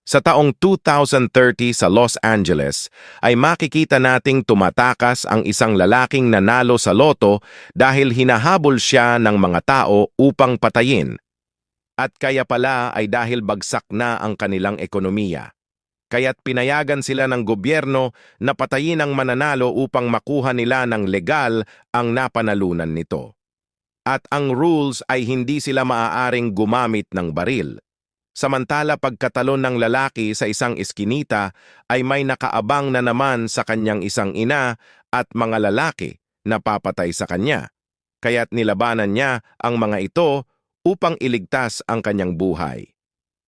Sa taong 2030 sa Los Angeles ay makikita nating tumatakas ang isang lalaking nanalo sa loto dahil hinahabol siya ng mga tao upang patayin. At kaya pala ay dahil bagsak na ang kanilang ekonomiya. Kaya't pinayagan sila ng gobyerno na patayin ang mananalo upang makuha nila ng legal ang napanalunan nito. At ang rules ay hindi sila maaaring gumamit ng baril. Samantala pagkatalon ng lalaki sa isang iskinita ay may nakaabang na naman sa kanyang isang ina at mga lalaki na papatay sa kanya. Kaya't nilabanan niya ang mga ito upang iligtas ang kanyang buhay.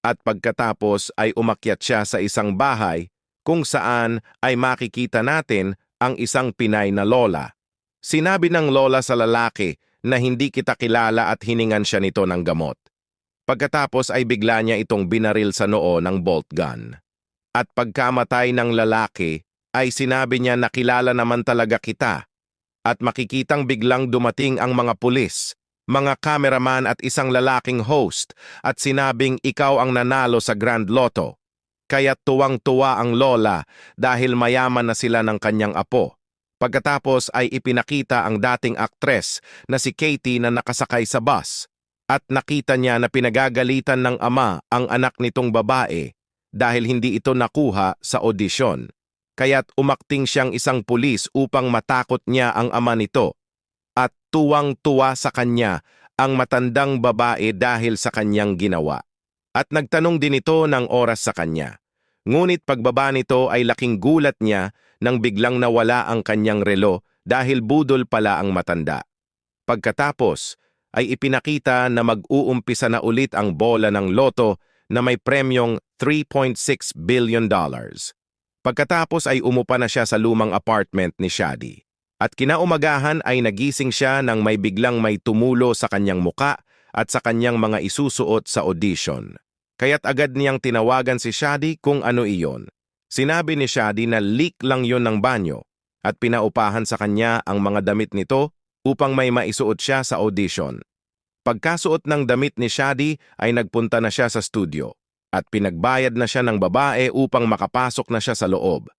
At pagkatapos ay umakyat siya sa isang bahay kung saan ay makikita natin ang isang Pinay na lola. Sinabi ng lola sa lalaki na hindi kita kilala at hiningan siya nito ng gamot. Pagkatapos ay bigla niya itong binaril sa noo ng bolt gun. At pagkamatay ng lalaki ay sinabi niya na kilala naman talaga kita. At makikitang biglang dumating ang mga pulis, mga cameraman at isang lalaking host at sinabing ikaw ang nanalo sa Grand Lotto. Kaya tuwang-tuwa ang lola dahil mayaman na sila ng kanyang apo. Pagkatapos ay ipinakita ang dating aktres na si Katie na nakasakay sa bus. At nakita niya na pinagagalitan ng ama ang anak nitong babae dahil hindi ito nakuha sa audisyon. Kaya't umakting siyang isang pulis upang matakot niya ang ama nito. At tuwang-tuwa sa kanya ang matandang babae dahil sa kanyang ginawa. At nagtanong din ito ng oras sa kanya. Ngunit pagbaba nito ay laking gulat niya nang biglang nawala ang kanyang relo dahil budol pala ang matanda. Pagkatapos ay ipinakita na mag-uumpisa na ulit ang bola ng loto na may premyong $3.6 billion. Pagkatapos ay umupa na siya sa lumang apartment ni Shadi. At kinaumagahan ay nagising siya nang may biglang may tumulo sa kanyang muka at sa kanyang mga isusuot sa audition. Kaya't agad niyang tinawagan si Shadi kung ano iyon. Sinabi ni Shadi na leak lang yon ng banyo at pinaupahan sa kanya ang mga damit nito upang may maisuot siya sa audition. Pagkasuot ng damit ni Shadi ay nagpunta na siya sa studio at pinagbayad na siya ng babae upang makapasok na siya sa loob.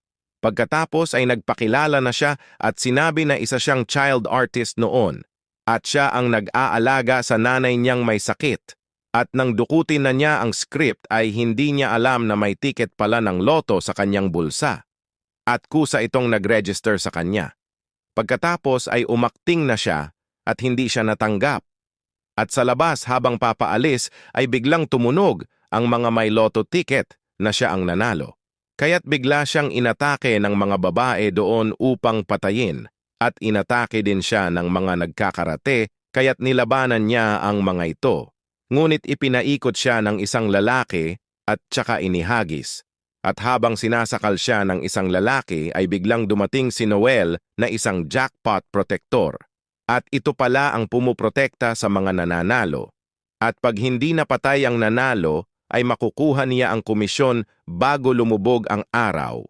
Pagkatapos ay nagpakilala na siya at sinabi na isa siyang child artist noon at siya ang nag-aalaga sa nanay niyang may sakit. At nang dukutin na niya ang script ay hindi niya alam na may ticket pala ng loto sa kanyang bulsa. At kusa itong nag-register sa kanya. Pagkatapos ay umakting na siya at hindi siya natanggap. At sa labas habang papaalis ay biglang tumunog ang mga may loto ticket na siya ang nanalo. Kaya't bigla siyang inatake ng mga babae doon upang patayin at inatake din siya ng mga nagkakarate kaya't nilabanan niya ang mga ito. Ngunit ipinaikot siya ng isang lalaki at tsaka inihagis. At habang sinasakal siya ng isang lalaki ay biglang dumating si Noel na isang jackpot protector. At ito pala ang pumuprotekta sa mga nananalo. At pag hindi napatay ang nanalo ay makukuha niya ang komisyon bago lumubog ang araw.